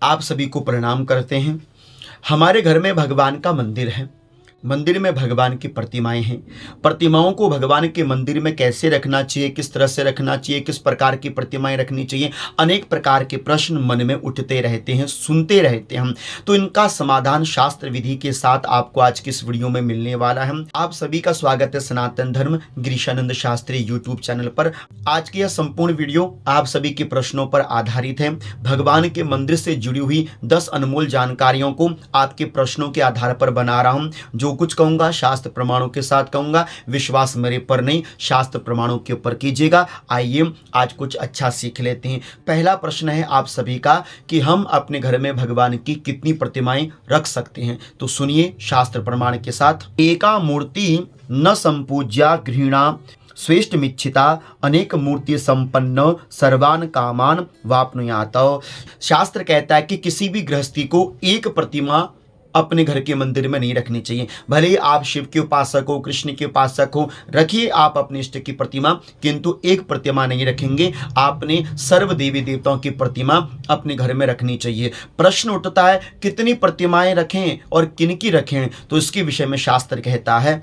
आप सभी को प्रणाम करते हैं। हमारे घर में भगवान का मंदिर है। मंदिर में भगवान की प्रतिमाएं हैं। प्रतिमाओं को भगवान के मंदिर में कैसे रखना चाहिए, किस तरह से रखना चाहिए, किस प्रकार की प्रतिमाएं रखनी चाहिए, अनेक प्रकार के प्रश्न मन में उठते रहते हैं, सुनते रहते हैं हम। तो इनका समाधान शास्त्र विधि के साथ आपको आज की इस वीडियो में मिलने वाला है। आप सभी का स्वागत है सनातन धर्म गिरीशानंद शास्त्री यूट्यूब चैनल पर। आज की यह संपूर्ण वीडियो आप सभी के प्रश्नों पर आधारित है। भगवान के मंदिर से जुड़ी हुई 10 अनमोल जानकारियों को आपके प्रश्नों के आधार पर बना रहा हूं। जो कुछ कहूंगा शास्त्र प्रमाणों के साथ कहूंगा, विश्वास मेरे पर नहीं शास्त्र प्रमाणों के ऊपर कीजिएगा। आइए आज कुछ अच्छा सीख लेते हैं। पहला प्रश्न है आप सभी का कि हम अपने घर में भगवान की कितनी प्रतिमाएं रख सकते हैं। तो सुनिए शास्त्र प्रमाण के साथ। एका मूर्ति न संपूज्या गृहिणा स्वेष्टमिच्छिता अनेक मूर्ति संपन्न सर्वान कामान वाप्नुयात। शास्त्र कहता है कि किसी भी गृहस्थी को एक प्रतिमा अपने घर के मंदिर में नहीं रखनी चाहिए। भले ही आप शिव के उपासक हो, कृष्ण के उपासक हो, रखिए आप अपने इष्ट की प्रतिमा, किंतु एक प्रतिमा नहीं रखेंगे। आपने सर्व देवी देवताओं की प्रतिमा अपने घर में रखनी चाहिए। प्रश्न उठता है कितनी प्रतिमाएं रखें और किन की रखें। तो इसके विषय में शास्त्र कहता है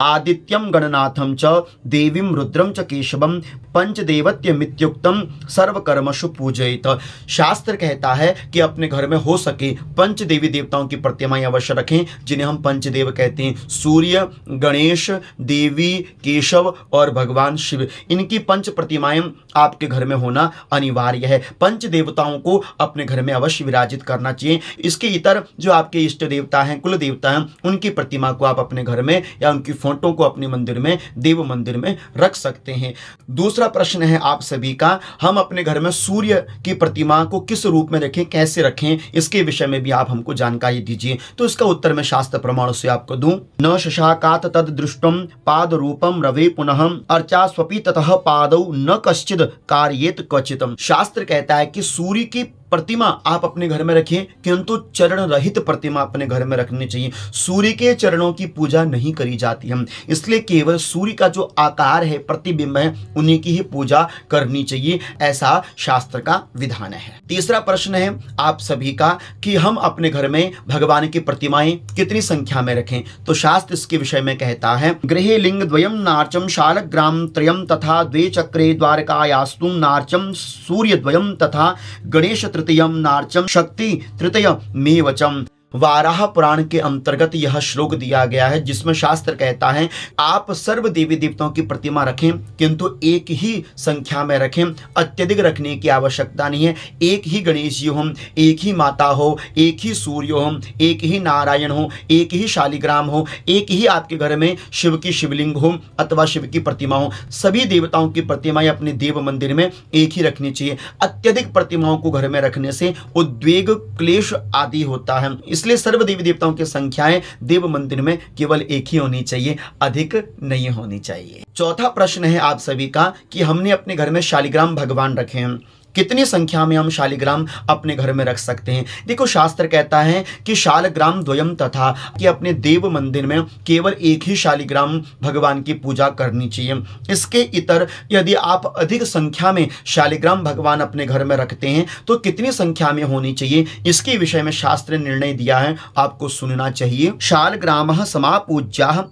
आदित्यम गणनाथम च देवीम रुद्रम च केशवम पंचदेवत्यमित्युक्तम सर्वकर्मशु पूजयित। शास्त्र कहता है कि अपने घर में हो सके पंच देवी देवताओं की प्रतिमाएं अवश्य रखें, जिन्हें हम पंचदेव कहते हैं। सूर्य, गणेश, देवी, केशव और भगवान शिव, इनकी पंच प्रतिमाएं आपके घर में होना अनिवार्य है। पंच देवताओं को अपने घर में अवश्य विराजित करना चाहिए। इसके इतर जो आपके इष्ट देवता हैं, कुल देवता हैं, उनकी प्रतिमा को आप अपने घर में या उनकी फोटो को अपने मंदिर में, देव मंदिर में रख सकते हैं। दूसरा प्रश्न है आप सभी का, हम अपने घर में सूर्य की प्रतिमा को किस रूप में रखें, कैसे रखें, इसके विषय में भी आप हमको जानकारी दीजिए। तो इसका उत्तर मैं शास्त्र प्रमाणों से आपको दूं। न शशाकात तद दृष्टम पाद रूपम रवे पुनः अर्चा स्वपि ततः पादौ न कश्चिद कार्येत क्वचितम। शास्त्र कहता है कि सूर्य की प्रतिमा आप अपने घर में रखिए, किंतु चरण रहित प्रतिमा अपने घर में रखनी चाहिए। सूर्य के चरणों की पूजा नहीं करी जाती है, इसलिए केवल सूर्य का जो आकार है, प्रतिबिंब है, उन्हीं की ही पूजा करनी चाहिए। ऐसा शास्त्र का विधान है। तीसरा प्रश्न है आप सभी का कि हम अपने घर में भगवान की प्रतिमाएं कितनी संख्या में रखें। तो शास्त्र इसके विषय में कहता है गृहे लिंग द्वयम नार्चम शालग्राम त्रयम तथा द्वे चक्रे द्वारकायास्तु नार्चम सूर्य द्वयम तथा गणेश तृतीयम नार्चम शक्ति तृतीय मेवचम। वाराह पुराण के अंतर्गत यह श्लोक दिया गया है, जिसमें शास्त्र कहता है आप सर्व देवी देवताओं की प्रतिमा रखें, किंतु एक ही संख्या में रखें। अत्यधिक रखने की आवश्यकता नहीं है। एक ही गणेश जी हो, एक ही माता हो, एक ही सूर्य हो, एक ही नारायण हो, एक ही शालिग्राम हो, एक ही आपके घर में शिव की शिवलिंग हो अथवा शिव की प्रतिमा हो। सभी देवताओं की प्रतिमाएं अपने देव मंदिर में एक ही रखनी चाहिए। अत्यधिक प्रतिमाओं को घर में रखने से उद्वेग, क्लेश आदि होता है। इसलिए सर्व देवी देवताओं की संख्याएं देव मंदिर में केवल एक ही होनी चाहिए, अधिक नहीं होनी चाहिए। चौथा प्रश्न है आप सभी का कि हमने अपने घर में शालिग्राम भगवान रखे हैं, कितनी संख्या में हम शालिग्राम अपने घर में रख सकते हैं। देखो शास्त्र कहता है कि शालग्राम द्वयम तथा, कि अपने देव मंदिर में केवल एक ही शालिग्राम भगवान की पूजा करनी चाहिए। इसके इतर यदि आप अधिक संख्या में शालिग्राम भगवान अपने घर में रखते हैं तो कितनी संख्या में होनी चाहिए, इसके विषय में शास्त्र ने निर्णय दिया है, आपको सुनना चाहिए। शालग्रामः समापूज्याः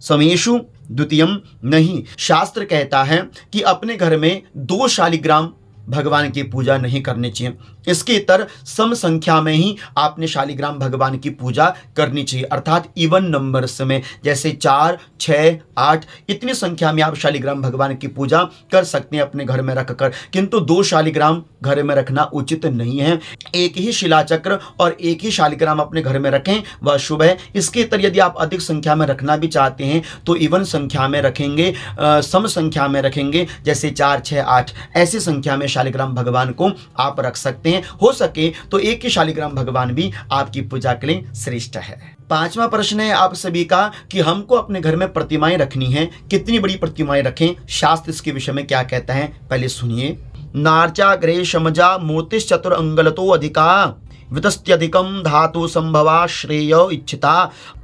समेषु द्वितीयम नहीं। शास्त्र कहता है कि अपने घर में 2 शालिग्राम भगवान की पूजा नहीं करनी चाहिए। इसके इतर सम संख्या में ही आपने शालिग्राम भगवान की पूजा करनी चाहिए, अर्थात इवन नंबर्स में, जैसे 4, 6, 8 इतनी संख्या में आप शालिग्राम भगवान की पूजा कर सकते हैं अपने घर में रखकर, किंतु 2 शालिग्राम घर में रखना उचित नहीं है। एक ही शिलाचक्र और एक ही शालिग्राम अपने घर में रखें, वह शुभ है। इसके इतर यदि आप अधिक संख्या में रखना भी चाहते हैं तो इवन संख्या में रखेंगे, सम संख्या में रखेंगे, जैसे 4, 6, 8 ऐसी संख्या में शालिग्राम भगवान को आप रख सकते हैं। हो सके तो एक ही शालिग्राम भगवान भी आपकी पूजा के लिए श्रेष्ठ है। पांचवा प्रश्न है आप सभी का कि हमको अपने घर में प्रतिमाएं रखनी है, कितनी बड़ी प्रतिमाएं रखें, शास्त्र इसके विषय में क्या कहता है पहले सुनिए। नार्चा ग्रे शमजा मोतिश्चतुर अंगलतो अधिका वितस्त्यधिकम धातु संभवा श्रेय इच्छिता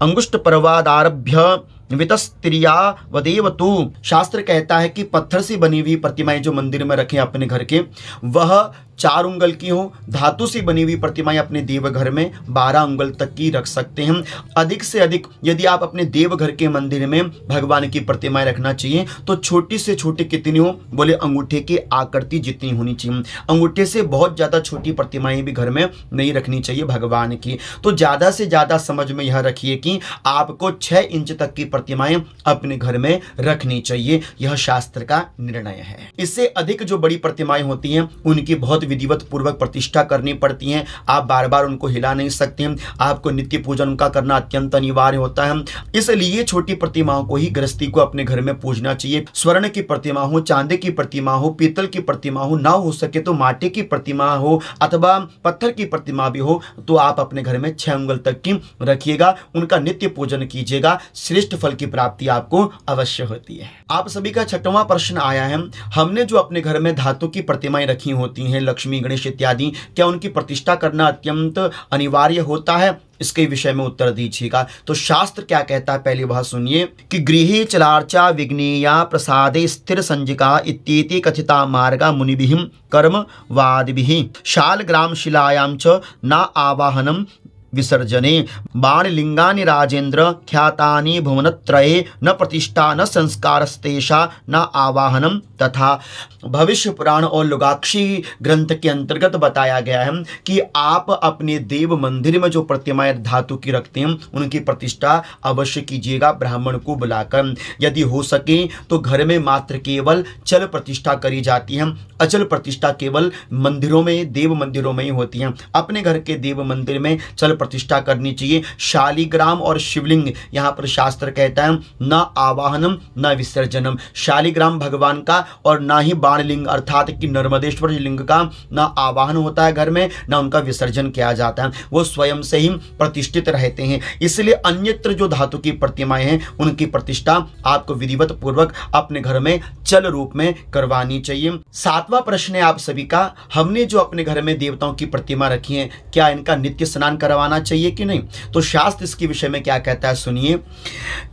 अंगुष्ठ पर्वादारभ्य वितस्त्रिया वदेव तू। शास्त्र कहता है कि पत्थर से बनी हुई प्रतिमाएं जो मंदिर में रखें अपने घर के, वह 4 उंगल की हो। धातु से बनी हुई प्रतिमाएं अपने देवघर में 12 उंगल तक की रख सकते हैं। अधिक से अधिक यदि आप अपने देवघर के मंदिर में भगवान की प्रतिमाएं रखना चाहिए तो छोटी से छोटी कितनी हो, बोले अंगूठे की आकृति जितनी होनी चाहिए। अंगूठे से बहुत ज़्यादा छोटी प्रतिमाएं भी घर में नहीं रखनी चाहिए भगवान की। तो ज़्यादा से ज़्यादा समझ में यह रखिए कि आपको 6 इंच तक की प्रतिमाएं अपने घर में रखनी चाहिए। यह शास्त्र का निर्णय है। इससे अधिक जो बड़ी प्रतिमाएं होती हैं उनकी बहुत विधिवत पूर्वक प्रतिष्ठा करनी पड़ती है। आप बार बार उनको हिला नहीं सकते हैं। आपको नित्य पूजन उनका करना अत्यंत अनिवार्य होता है। इसलिए छोटी प्रतिमाओं को ही गृहस्थी को अपने घर में पूजना चाहिए। स्वर्ण की प्रतिमा हो, चांदी की प्रतिमा हो, पीतल की प्रतिमा हो, ना हो सके तो माटी की प्रतिमा हो अथवा पत्थर की प्रतिमा भी हो तो आप अपने घर में 6 उंगल तक की रखिएगा। उनका नित्य पूजन कीजिएगा। श्रेष्ठ फल की प्राप्ति आपको अवश्य होती है। आप सभी का 6वां प्रश्न आया है, हमने जो अपने घर में धातु की प्रतिमाएं रखी होती हैं, लक्ष्मी, गणेश इत्यादि, क्या उनकी प्रतिष्ठा करना अत्यंत अनिवार्य होता है? इसके विषय में उत्तर दीजिएगा। तो शास्त्र क्या कहता है पहले वह सुनिए कि गृहे चलार्चा विघ्नेया प्रसादे स्थिर संजिका इत्येते कथिता मार्गा मुनिभिः कर्म वादिभिः शालग्राम शिलायां च न आवाहनम विसर्जने बाणलिंगानि राजेंद्र ख्यातानि भुवनत्रये न प्रतिष्ठा न संस्कारस्तेषा न आवाहनम तथा। भविष्य पुराण और लोकाक्षी ग्रंथ के अंतर्गत बताया गया है कि आप अपने देव मंदिर में जो प्रतिमाएं धातु की रखते हैं उनकी प्रतिष्ठा अवश्य कीजिएगा ब्राह्मण को बुलाकर। यदि हो सके तो घर में मात्र केवल चल प्रतिष्ठा करी जाती है। अचल प्रतिष्ठा केवल मंदिरों में, देव मंदिरों में ही होती है। अपने घर के देव मंदिर में चल प्रतिष्ठा करनी चाहिए। शालिग्राम और शिवलिंग, यहाँ पर शास्त्र कहता है न आवाहनम न विसर्जनम। शालिग्राम भगवान का और ना ही बाणलिंग अर्थात कि नर्मदेश्वर लिंग का ना आवाहन होता है घर में, ना उनका विसर्जन किया जाता है। वो स्वयं से ही प्रतिष्ठित रहते हैं। इसलिए अन्यत्र जो धातु की प्रतिमाएं हैं उनकी प्रतिष्ठा आपको विधिवत पूर्वक अपने घर में चल रूप में करवानी चाहिए। 7वां प्रश्न है आप सभी का, हमने जो अपने घर में देवताओं की प्रतिमा रखी है क्या इनका नित्य स्नान करवाना चाहिए कि नहीं? तो शास्त्र इसके विषय में क्या कहता है सुनिए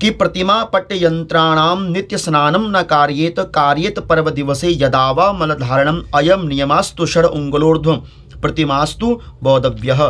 कि प्रतिमा पट्ट यंत्राणाम नित्य स्नानम न कार्येत पर्व दिवसे यदावा मलधारणम अयम नियमास्तु षड उंगलोर्ध्व प्रतिमास्तु बोधव्यः।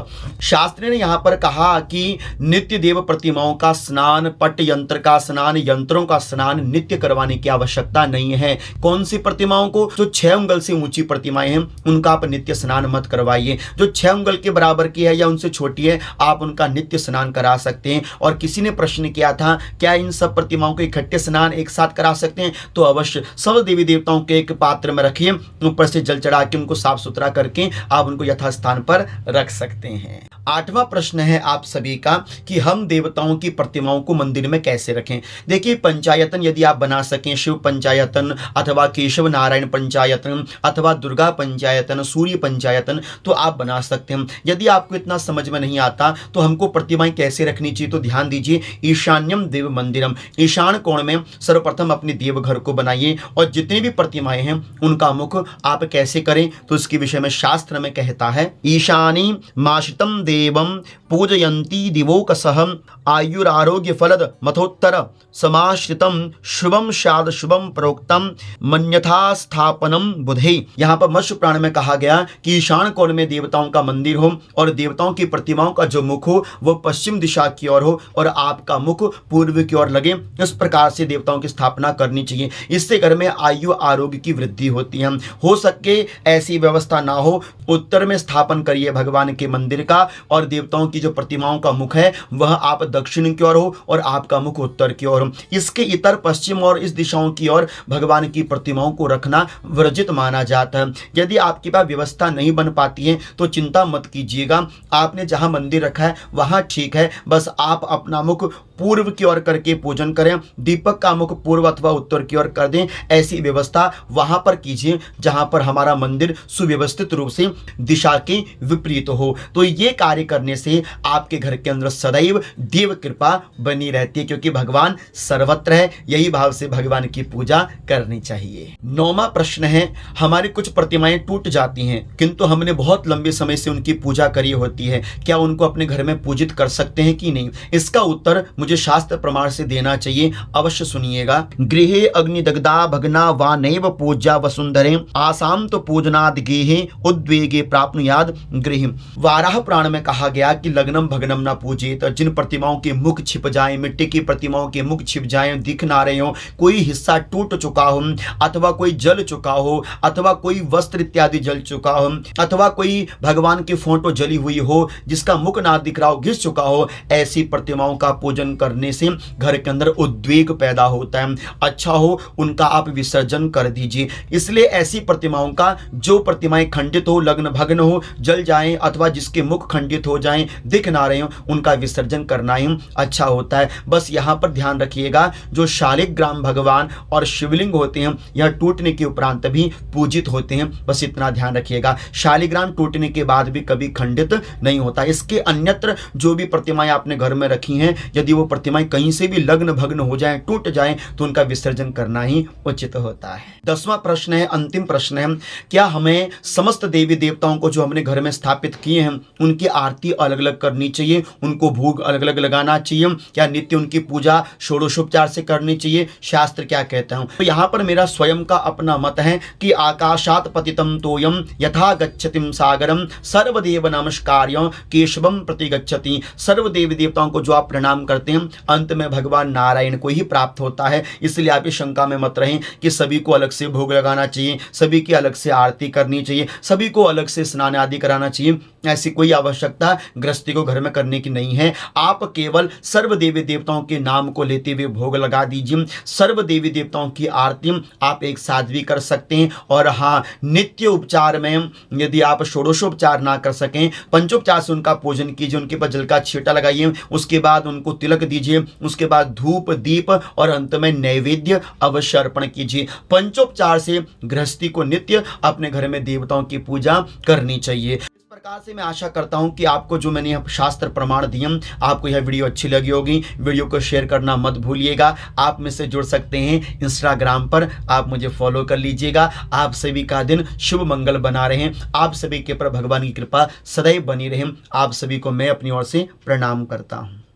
शास्त्र ने यहाँ पर कहा कि नित्य देव प्रतिमाओं का स्नान, पट यंत्र का स्नान, यंत्रों का स्नान नित्य करवाने की आवश्यकता नहीं है। कौन सी प्रतिमाओं को? जो 6 उंगल से ऊंची प्रतिमाएं हैं उनका आप नित्य स्नान मत करवाइए। जो 6 उंगल के बराबर की है या उनसे छोटी है आप उनका नित्य स्नान करा सकते हैं। और किसी ने प्रश्न किया था क्या इन सब प्रतिमाओं को इकट्ठे स्नान एक साथ करा सकते हैं? तो अवश्य सब देवी देवताओं के एक पात्र में रखिए, ऊपर से जल चढ़ा के उनको साफ सुथरा करके आप को यथास्थान पर रख सकते हैं। 8वां प्रश्न है आप सभी का कि हम देवताओं की प्रतिमाओं को मंदिर में कैसे रखें। देखिए पंचायतन यदि आप बना सकें, शिव पंचायतन अथवा केशव नारायण पंचायतन अथवा दुर्गा पंचायतन, सूर्य पंचायतन, तो आप बना सकते हैं। यदि आपको इतना समझ में नहीं आता तो हमको प्रतिमाएं कैसे रखनी चाहिए तो ध्यान दीजिए। ईशान्यम देव मंदिरम, ईशान कोण में सर्वप्रथम अपने देवघर को बनाइए और जितनी भी प्रतिमाएं हैं उनका मुख आप कैसे करें तो इसके विषय में शास्त्र में कहता है ईशानी माश्रितम देवम पूजयन्ति दिवोकसह आयुरारोग्य फलद मथोत्तर समाश्रितम शुभम शाद शुभम प्रोक्तम मन्यथा स्थापनम बुधे। यहाँ पर मत्स्य पुराण में कहा गया कि ईशान कोण में देवताओं का मंदिर हो और देवताओं की प्रतिमाओं का जो मुख हो वह पश्चिम दिशा की ओर हो और आपका मुख पूर्व की ओर लगे। इस प्रकार से देवताओं की स्थापना करनी चाहिए। इससे घर में आयु आरोग्य की वृद्धि होती है। हो सके ऐसी व्यवस्था ना हो, उत्तर में स्थापन करिए भगवान के मंदिर का और देवताओं की जो प्रतिमाओं का मुख है वह आप दक्षिण की ओर हो और आपका मुख उत्तर की ओर हो। इसके इतर पश्चिम और इस दिशाओं की ओर भगवान की प्रतिमाओं को रखना वर्जित माना जाता है। यदि आपके पास व्यवस्था नहीं बन पाती है तो चिंता मत कीजिएगा। आपने जहां मंदिर रखा है वहां ठीक है, बस आप अपना मुख पूर्व की ओर करके पूजन करें। दीपक का मुख पूर्व अथवा उत्तर की ओर कर दें। ऐसी व्यवस्था वहां पर कीजिए जहां पर हमारा मंदिर सुव्यवस्थित रूप से दिशा के विपरीत हो। तो ये कार्य करने से आपके घर के अंदर सदैव देव कृपा बनी रहती है, क्योंकि भगवान सर्वत्र है। यही भाव से भगवान की पूजा करनी चाहिए। 9वां प्रश्न है, हमारी कुछ प्रतिमाएं टूट जाती हैं किंतु हमने बहुत लंबे समय से उनकी पूजा करी होती है, क्या उनको अपने घर में पूजित कर सकते हैं कि नहीं? इसका उत्तर मुझे मुझे शास्त्र प्रमाण से देना चाहिए, अवश्य सुनिएगा। गृहे अग्निदग्धा भगना वा नैव पूज्या वसुंधरे आसाम तो पूजनाद गेहे उद्वेगे प्राप्नुयाद गृह। वाराह पुराण में कहा गया कि लग्नम भग्नम ना पूजित, जिन प्रतिमाओं के मुख छिप जाए, मिट्टी की प्रतिमाओं के मुख छिप जाए, दिख ना रहे हो, कोई हिस्सा टूट चुका हो, अथवा कोई जल चुका हो, अथवा कोई वस्त्र इत्यादि जल चुका हो, अथवा कोई भगवान की फोटो जली हुई हो जिसका मुख ना दिख रहा हो, घिस चुका हो, ऐसी प्रतिमाओं का पूजन करने से घर के अंदर उद्वेग पैदा होता है। अच्छा हो उनका आप विसर्जन कर दीजिए। इसलिए ऐसी प्रतिमाओं का, जो प्रतिमाएं खंडित हो, लग्न भग्न हो, जल जाएं अथवा जिसके मुख खंडित हो जाएं, दिख ना रहे हो, उनका विसर्जन करना ही अच्छा होता है। बस यहां पर ध्यान रखिएगा, जो शालिग्राम भगवान और शिवलिंग होते हैं यह टूटने के उपरांत भी पूजित होते हैं, बस इतना ध्यान रखिएगा। शालिग्राम टूटने के बाद भी कभी खंडित नहीं होता। इसके अन्यत्र जो भी प्रतिमाएं आपने घर में रखी हैं, यदि वो प्रतिमाएं कहीं से भी लग्न भग्न हो जाएं, टूट जाएं, तो उनका विसर्जन करना ही उचित होता है। 10वां प्रश्न है, अंतिम प्रश्न है, क्या हमें समस्त देवी देवताओं को जो हमने घर में स्थापित किए हैं उनकी आरती अलग अलग करनी चाहिए, उनको भोग अलग अलग लगाना चाहिए, क्या नित्य उनकी पूजा षोडशोपचार से करनी चाहिए, शास्त्र क्या कहता है? तो यहाँ पर मेरा स्वयं का अपना मत है कि आकाशात पतितम तोयम यथा गच्छतिम सागरम सर्वदेव नमस्कार्य केशवम प्रति गच्छति। सर्व देवी देवताओं को जो आप प्रणाम करते हैं अंत में भगवान नारायण को ही प्राप्त होता है। इसलिए आप इस शंका में मत रहें कि सभी को अलग से भोग लगाना चाहिए, सभी की अलग से आरती करनी चाहिए, सभी को अलग से स्नान आदि कराना चाहिए। ऐसी कोई आवश्यकता गृहस्थी को घर में करने की नहीं है। आप केवल सर्व देवी देवताओं के नाम को लेते हुए भोग लगा दीजिए। सर्व देवी देवताओं की आरती आप एक साथ भी कर सकते हैं। और हाँ, नित्य उपचार में यदि आप षोडशोपचार ना कर सकें, पंचोपचार से उनका पूजन कीजिए, उनके पर जल का छींटा लगाइए, उसके बाद उनको तिलक दीजिए, उसके बाद धूप दीप और अंत में नैवेद्य अवश्य अर्पण कीजिए। पंचोपचार से गृहस्थी को नित्य अपने घर में देवताओं की पूजा करनी चाहिए। प्रकार से मैं आशा करता हूं कि आपको जो मैंने शास्त्र प्रमाण दिए, आपको यह वीडियो अच्छी लगी होगी। वीडियो को शेयर करना मत भूलिएगा। आप मुझसे जुड़ सकते हैं इंस्टाग्राम पर, आप मुझे फॉलो कर लीजिएगा। आप सभी का दिन शुभ मंगल बना रहे, आप सभी के ऊपर भगवान की कृपा सदैव बनी रहे। आप सभी को मैं अपनी ओर से प्रणाम करता हूं।